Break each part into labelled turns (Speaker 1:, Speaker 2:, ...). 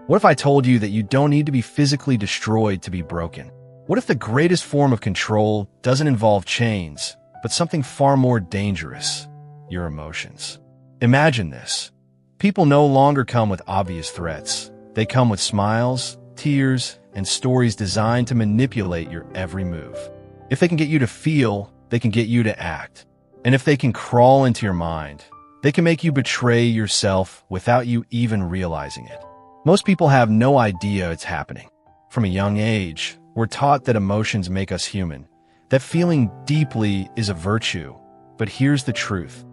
Speaker 1: What if I told you that you don't need to be physically destroyed to be broken? What if the greatest form of control doesn't involve chains, but something far more dangerous? Your emotions. Imagine this. People no longer come with obvious threats. They come with smiles, tears, and stories designed to manipulate your every move. If they can get you to feel, they can get you to act. And if they can crawl into your mind, they can make you betray yourself without you even realizing it. Most people have no idea it's happening. From a young age, we're taught that emotions make us human, that feeling deeply is a virtue. But here's the truth.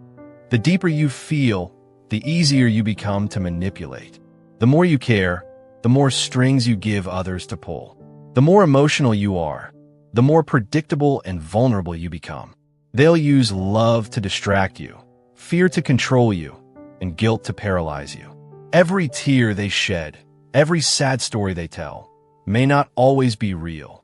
Speaker 1: The deeper you feel, the easier you become to manipulate. The more you care, the more strings you give others to pull. The more emotional you are, the more predictable and vulnerable you become. They'll use love to distract you, fear to control you, and guilt to paralyze you. Every tear they shed, every sad story they tell, may not always be real.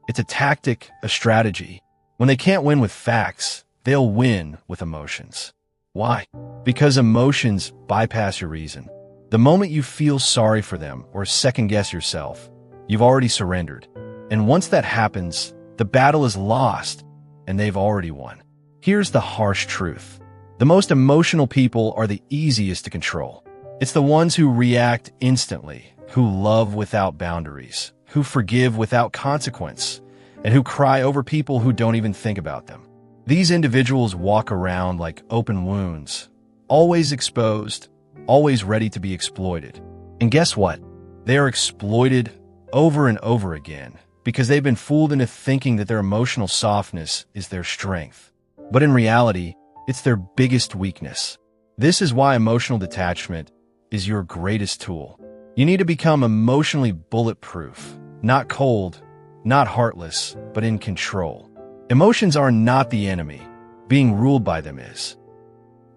Speaker 1: It's a tactic, a strategy. When they can't win with facts, they'll win with emotions. Why? Because emotions bypass your reason. The moment you feel sorry for them or second-guess yourself, you've already surrendered. And once that happens, the battle is lost, and they've already won. Here's the harsh truth. The most emotional people are the easiest to control. It's the ones who react instantly, who love without boundaries, who forgive without consequence, and who cry over people who don't even think about them. These individuals walk around like open wounds, always exposed, always ready to be exploited. And guess what? They are exploited over and over again because they've been fooled into thinking that their emotional softness is their strength. But in reality, it's their biggest weakness. This is why emotional detachment is your greatest tool. You need to become emotionally bulletproof, not cold, not heartless, but in control. Emotions are not the enemy. Being ruled by them is.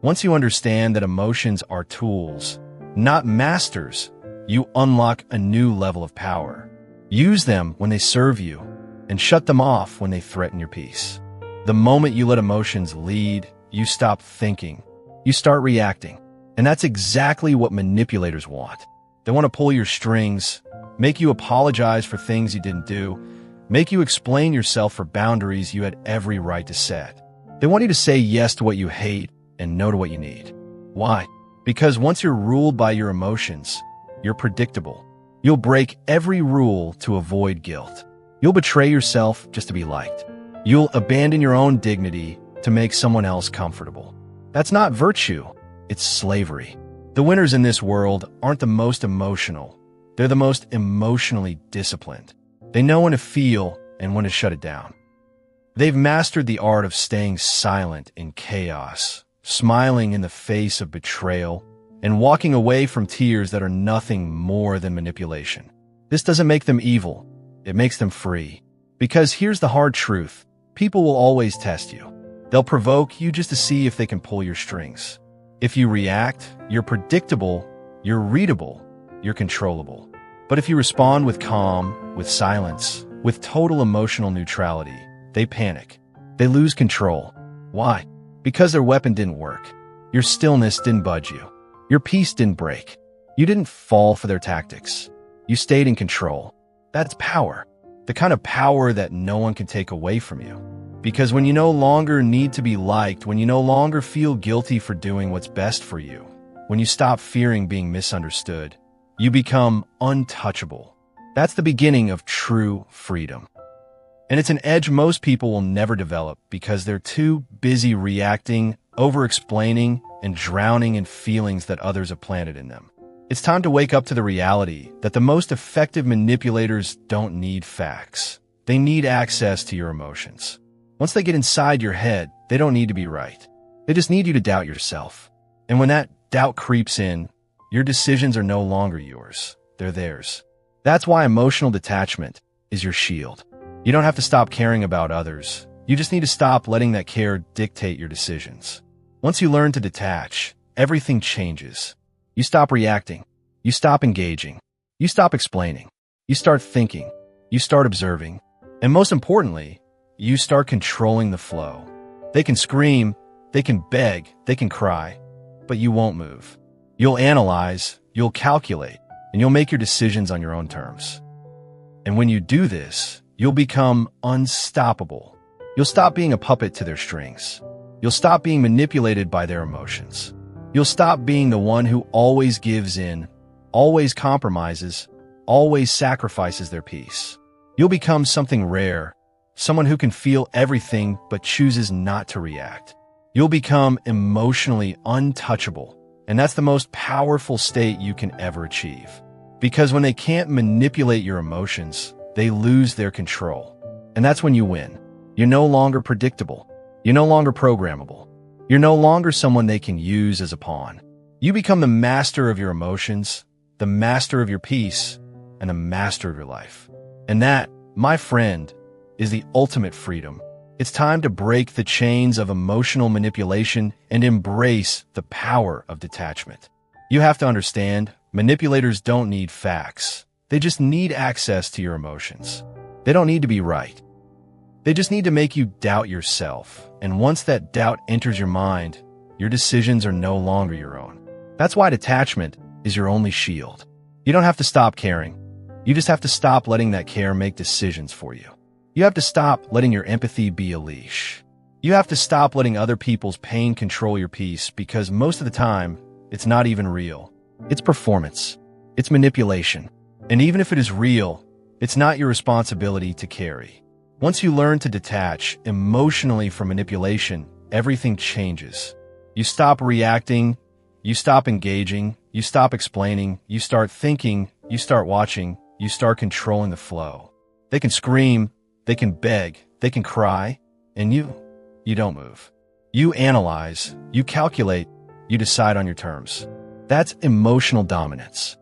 Speaker 1: Once you understand that emotions are tools, not masters, you unlock a new level of power. Use them when they serve you, and shut them off when they threaten your peace. The moment you let emotions lead, you stop thinking. You start reacting. And that's exactly what manipulators want. They want to pull your strings, make you apologize for things you didn't do, make you explain yourself for boundaries you had every right to set. They want you to say yes to what you hate and no to what you need. Why? Because once you're ruled by your emotions, you're predictable. You'll break every rule to avoid guilt. You'll betray yourself just to be liked. You'll abandon your own dignity to make someone else comfortable. That's not virtue. It's slavery. The winners in this world aren't the most emotional. They're the most emotionally disciplined. They know when to feel and when to shut it down. They've mastered the art of staying silent in chaos, smiling in the face of betrayal, and walking away from tears that are nothing more than manipulation. This doesn't make them evil. It makes them free. Because here's the hard truth. People will always test you. They'll provoke you just to see if they can pull your strings. If you react, you're predictable, you're readable, you're controllable. But if you respond with calm, with silence, with total emotional neutrality, they panic. They lose control. Why? Because their weapon didn't work. Your stillness didn't budge you. Your peace didn't break. You didn't fall for their tactics. You stayed in control. That's power. The kind of power that no one can take away from you. Because when you no longer need to be liked, when you no longer feel guilty for doing what's best for you, when you stop fearing being misunderstood, you become untouchable. That's the beginning of true freedom. And it's an edge most people will never develop because they're too busy reacting, over-explaining, and drowning in feelings that others have planted in them. It's time to wake up to the reality that the most effective manipulators don't need facts. They need access to your emotions. Once they get inside your head, they don't need to be right. They just need you to doubt yourself. And when that doubt creeps in, your decisions are no longer yours. They're theirs. That's why emotional detachment is your shield. You don't have to stop caring about others. You just need to stop letting that care dictate your decisions. Once you learn to detach, everything changes. You stop reacting. You stop engaging. You stop explaining. You start thinking. You start observing. And most importantly, you start controlling the flow. They can scream, they can beg, they can cry, but you won't move. You'll analyze, you'll calculate, and you'll make your decisions on your own terms. And when you do this, you'll become unstoppable. You'll stop being a puppet to their strings. You'll stop being manipulated by their emotions. You'll stop being the one who always gives in, always compromises, always sacrifices their peace. You'll become something rare, someone who can feel everything but chooses not to react. You'll become emotionally untouchable, and that's the most powerful state you can ever achieve. Because when they can't manipulate your emotions, they lose their control. And that's when you win. You're no longer predictable. You're no longer programmable. You're no longer someone they can use as a pawn. You become the master of your emotions, the master of your peace, and the master of your life. And that, my friend, is the ultimate freedom. It's time to break the chains of emotional manipulation and embrace the power of detachment. You have to understand, manipulators don't need facts. They just need access to your emotions. They don't need to be right. They just need to make you doubt yourself. And once that doubt enters your mind, your decisions are no longer your own. That's why detachment is your only shield. You don't have to stop caring. You just have to stop letting that care make decisions for you. You have to stop letting your empathy be a leash. You have to stop letting other people's pain control your peace, because most of the time, it's not even real. It's performance. It's manipulation. And even if it is real, it's not your responsibility to carry. Once you learn to detach emotionally from manipulation, everything changes. You stop reacting, you stop engaging, you stop explaining, you start thinking, you start watching, you start controlling the flow. They can scream, they can beg, they can cry, and you don't move. You analyze, you calculate, you decide on your terms. That's emotional dominance.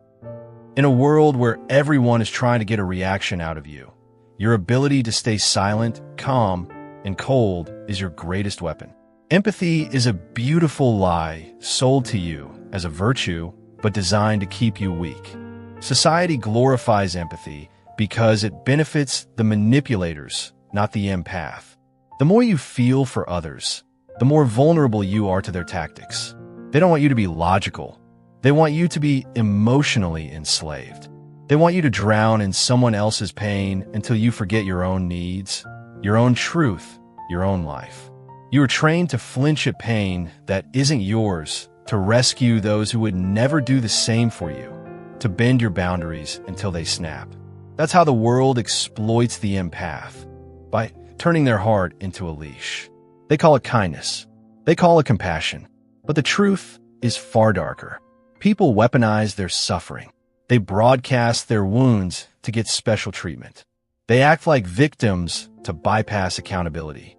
Speaker 1: In a world where everyone is trying to get a reaction out of you, your ability to stay silent, calm, and cold is your greatest weapon. Empathy is a beautiful lie sold to you as a virtue, but designed to keep you weak. Society glorifies empathy because it benefits the manipulators, not the empath. The more you feel for others, the more vulnerable you are to their tactics. They don't want you to be logical. They want you to be emotionally enslaved. They want you to drown in someone else's pain until you forget your own needs, your own truth, your own life. You are trained to flinch at pain that isn't yours, to rescue those who would never do the same for you, to bend your boundaries until they snap. That's how the world exploits the empath, by turning their heart into a leash. They call it kindness. They call it compassion. But the truth is far darker. People weaponize their suffering. They broadcast their wounds to get special treatment. They act like victims to bypass accountability.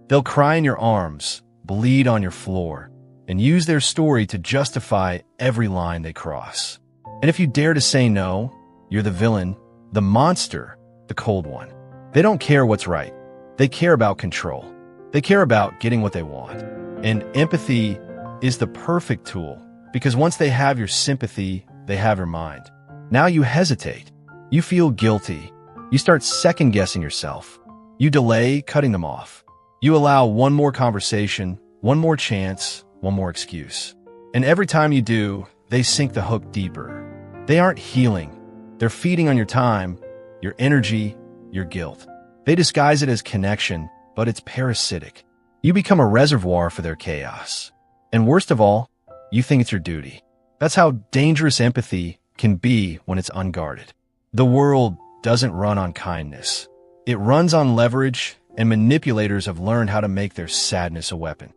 Speaker 1: They'll cry in your arms, bleed on your floor, and use their story to justify every line they cross. And if you dare to say no, you're the villain, the monster, the cold one. They don't care what's right. They care about control. They care about getting what they want. And empathy is the perfect tool, because once they have your sympathy, they have your mind. Now you hesitate. You feel guilty. You start second-guessing yourself. You delay cutting them off. You allow one more conversation, one more chance, one more excuse. And every time you do, they sink the hook deeper. They aren't healing. They're feeding on your time, your energy, your guilt. They disguise it as connection, but it's parasitic. You become a reservoir for their chaos. And worst of all, you think it's your duty. That's how dangerous empathy can be when it's unguarded. The world doesn't run on kindness. It runs on leverage, and manipulators have learned how to make their sadness a weapon.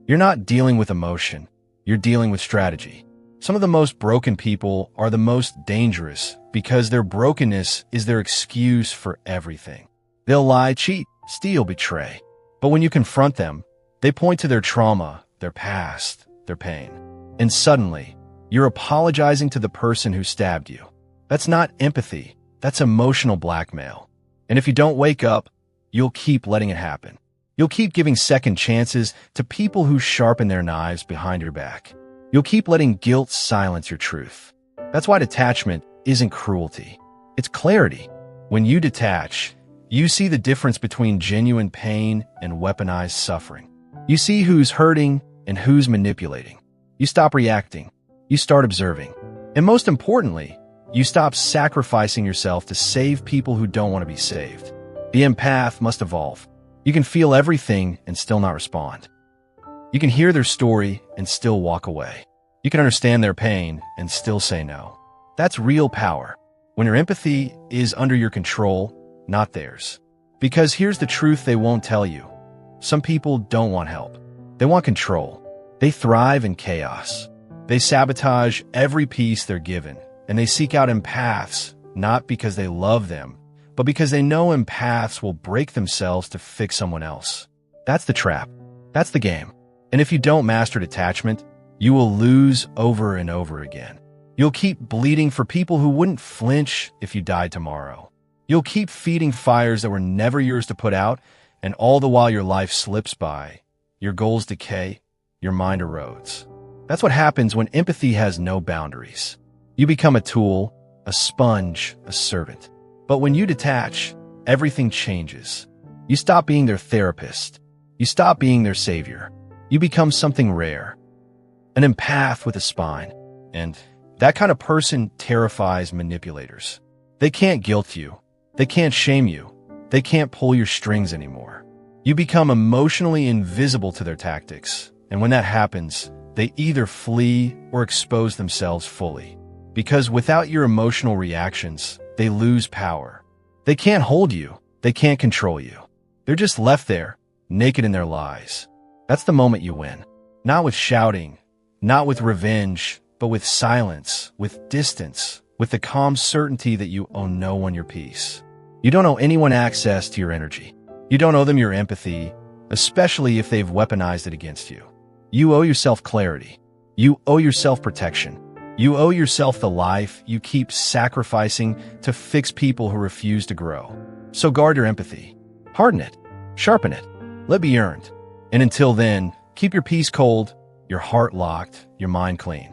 Speaker 1: You're not dealing with emotion. You're dealing with strategy. Some of the most broken people are the most dangerous because their brokenness is their excuse for everything. They'll lie, cheat, steal, betray. But when you confront them, they point to their trauma, their past, their pain. And suddenly, you're apologizing to the person who stabbed you. That's not empathy. That's emotional blackmail. And if you don't wake up, you'll keep letting it happen. You'll keep giving second chances to people who sharpen their knives behind your back. You'll keep letting guilt silence your truth. That's why detachment isn't cruelty. It's clarity. When you detach, you see the difference between genuine pain and weaponized suffering. You see who's hurting and who's manipulating. You stop reacting. You start observing. And most importantly, you stop sacrificing yourself to save people who don't want to be saved. The empath must evolve. You can feel everything and still not respond. You can hear their story and still walk away. You can understand their pain and still say no. That's real power. When your empathy is under your control, not theirs. Because here's the truth they won't tell you. Some people don't want help. They want control. They thrive in chaos. They sabotage every piece they're given, and they seek out empaths, not because they love them, but because they know empaths will break themselves to fix someone else. That's the trap. That's the game. And if you don't master detachment, you will lose over and over again. You'll keep bleeding for people who wouldn't flinch if you died tomorrow. You'll keep feeding fires that were never yours to put out, and all the while your life slips by, your goals decay, your mind erodes. That's what happens when empathy has no boundaries. You become a tool, a sponge, a servant. But when you detach, everything changes. You stop being their therapist. You stop being their savior. You become something rare. An empath with a spine. And that kind of person terrifies manipulators. They can't guilt you. They can't shame you. They can't pull your strings anymore. You become emotionally invisible to their tactics. And when that happens, they either flee or expose themselves fully. Because without your emotional reactions, they lose power. They can't hold you. They can't control you. They're just left there, naked in their lies. That's the moment you win. Not with shouting, not with revenge, but with silence, with distance, with the calm certainty that you owe no one your peace. You don't owe anyone access to your energy. You don't owe them your empathy, especially if they've weaponized it against you. You owe yourself clarity. You owe yourself protection. You owe yourself the life you keep sacrificing to fix people who refuse to grow. So guard your empathy. Harden it. Sharpen it. Let it be earned. And until then, keep your peace cold, your heart locked, your mind clean.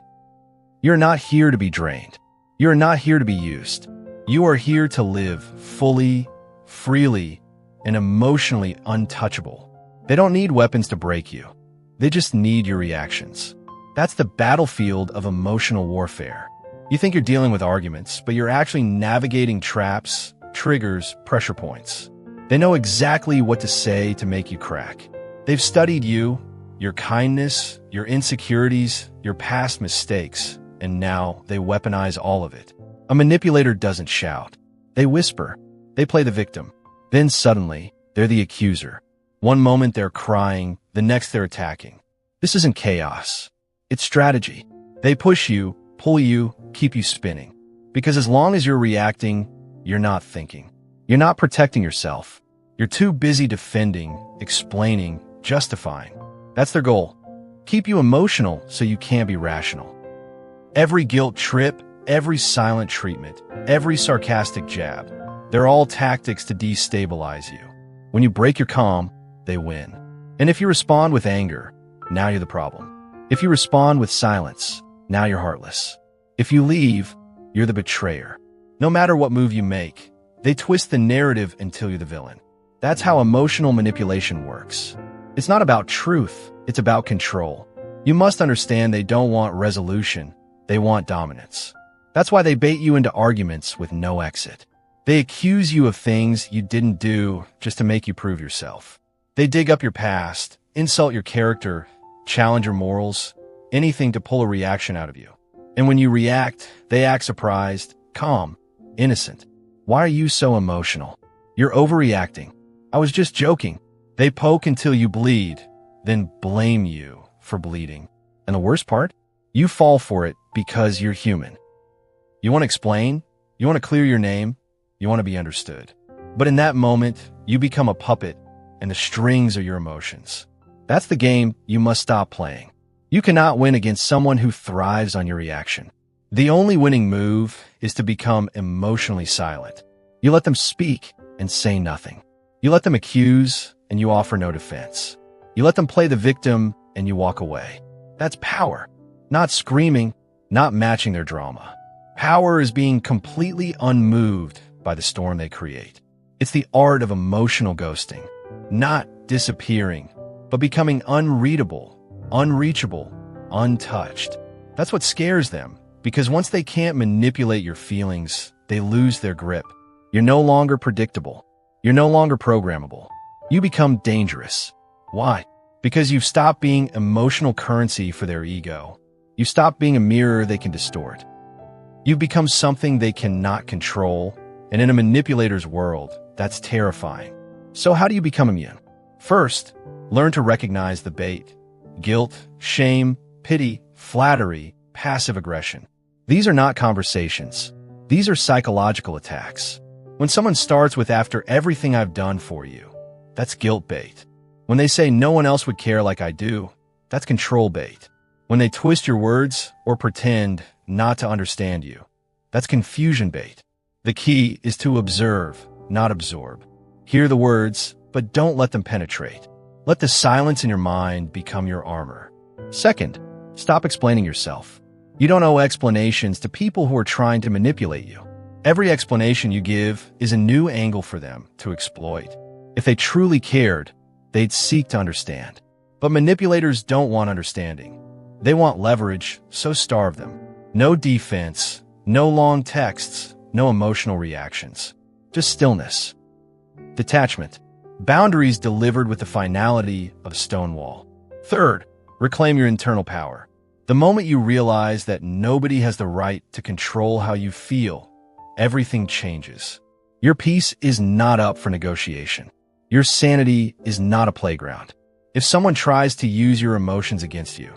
Speaker 1: You're not here to be drained. You're not here to be used. You are here to live fully, freely, and emotionally untouchable. They don't need weapons to break you. They just need your reactions. That's the battlefield of emotional warfare. You think you're dealing with arguments, but you're actually navigating traps, triggers, pressure points. They know exactly what to say to make you crack. They've studied you, your kindness, your insecurities, your past mistakes, and now they weaponize all of it. A manipulator doesn't shout. They whisper. They play the victim. Then suddenly, they're the accuser. One moment they're crying, the next they're attacking. This isn't chaos. It's strategy. They push you, pull you, keep you spinning. Because as long as you're reacting, you're not thinking. You're not protecting yourself. You're too busy defending, explaining, justifying. That's their goal. Keep you emotional so you can't be rational. Every guilt trip, every silent treatment, every sarcastic jab, they're all tactics to destabilize you. When you break your calm, they win. And if you respond with anger, now you're the problem. If you respond with silence, now you're heartless. If you leave, you're the betrayer. No matter what move you make, they twist the narrative until you're the villain. That's how emotional manipulation works. It's not about truth, it's about control. You must understand they don't want resolution, they want dominance. That's why they bait you into arguments with no exit. They accuse you of things you didn't do just to make you prove yourself. They dig up your past, insult your character, challenge your morals, anything to pull a reaction out of you. And when you react, they act surprised, calm, innocent. Why are you so emotional? You're overreacting. I was just joking. They poke until you bleed, then blame you for bleeding. And the worst part? You fall for it because you're human. You want to explain? You want to clear your name? You want to be understood. But in that moment, you become a puppet, and the strings are your emotions. That's the game you must stop playing. You cannot win against someone who thrives on your reaction. The only winning move is to become emotionally silent. You let them speak and say nothing. You let them accuse and you offer no defense. You let them play the victim and you walk away. That's power. Not screaming, not matching their drama. Power is being completely unmoved by the storm they create. It's the art of emotional ghosting, not disappearing, but becoming unreadable, unreachable, untouched. That's what scares them, Because once they can't manipulate your feelings, they lose their grip. You're no longer predictable. You're no longer programmable. You become dangerous. Why? Because you've stopped being emotional currency for their ego. You stop being a mirror they can distort. You've become something they cannot control, and in a manipulator's world, that's terrifying. So how do you become immune? First, learn to recognize the bait. Guilt, shame, pity, flattery, passive aggression. These are not conversations. These are psychological attacks. When someone starts with "after everything I've done for you," that's guilt bait. When they say "no one else would care like I do," that's control bait. When they twist your words or pretend not to understand you, that's confusion bait. The key is to observe, not absorb. Hear the words, but don't let them penetrate. Let the silence in your mind become your armor. Second, stop explaining yourself. You don't owe explanations to people who are trying to manipulate you. Every explanation you give is a new angle for them to exploit. If they truly cared, they'd seek to understand. But manipulators don't want understanding. They want leverage, so starve them. No defense, no long texts, no emotional reactions. Just stillness. Detachment. Boundaries delivered with the finality of a stone wall. Third, reclaim your internal power. The moment you realize that nobody has the right to control how you feel, everything changes. Your peace is not up for negotiation. Your sanity is not a playground. If someone tries to use your emotions against you,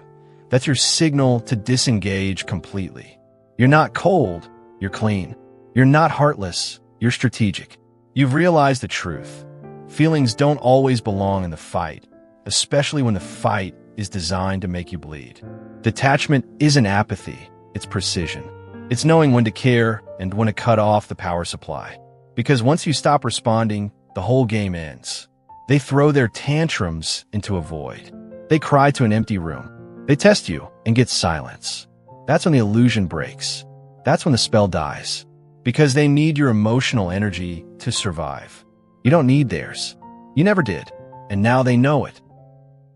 Speaker 1: that's your signal to disengage completely. You're not cold, you're clean. You're not heartless, you're strategic. You've realized the truth. Feelings don't always belong in the fight, especially when the fight is designed to make you bleed. Detachment isn't apathy, it's precision. It's knowing when to care and when to cut off the power supply. Because once you stop responding, the whole game ends. They throw their tantrums into a void. They cry to an empty room. They test you and get silence. That's when the illusion breaks. That's when the spell dies. Because they need your emotional energy to survive. You don't need theirs. You never did. And now they know it.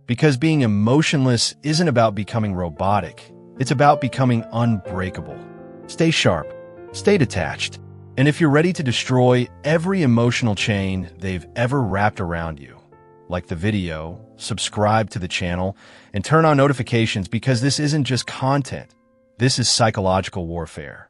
Speaker 1: Because being emotionless isn't about becoming robotic. It's about becoming unbreakable. Stay sharp. Stay detached. And if you're ready to destroy every emotional chain they've ever wrapped around you, like the video, subscribe to the channel, and turn on notifications because this isn't just content. This is psychological warfare.